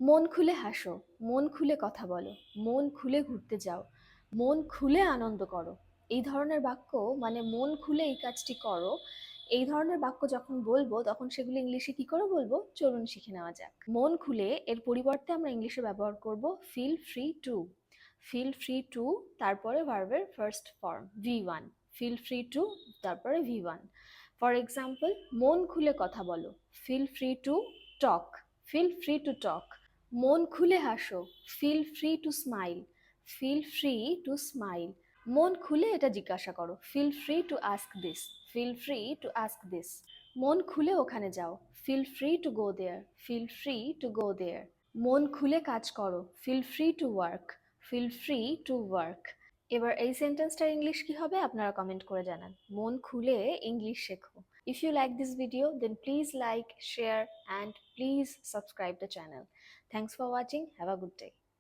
মন খুলে হাসো, মন খুলে কথা বলো, মন খুলে ঘুরতে যাও, মন খুলে আনন্দ করো। এই ধরনের বাক্য, মানে মন খুলে এই কাজটি করো, এই ধরনের বাক্য যখন বলবো তখন সেগুলো ইংলিশে কি করে বলবো চলুন শিখে নেওয়া যাক। মন খুলে এর পরিবর্তে আমরা ইংলিশে ব্যবহার করব feel free to. Feel free to, তারপরে ভার্বের first form V1। Feel free to, তারপরে V1। ফর এক্সাম্পল, মন খুলে কথা বলো, feel free to talk. Feel free to talk. মন খুলে হাসো, feel free to smile. Feel free to smile. মন খুলে এটা জিজ্ঞাসা করো, feel free to ask this. Feel free to ask this. মন খুলে ওখানে যাও, feel free to go there. Feel free to go there. মন খুলে কাজ করো, feel free to work. Feel free to work. এবার এই সেন্টেন্সটার ইংলিশ কি হবে আপনারা কমেন্ট করে জানান। মন খুলে ইংলিশ শেখো। If you like this video, then please like, share, and please subscribe the channel. Thanks for watching. Have a good day.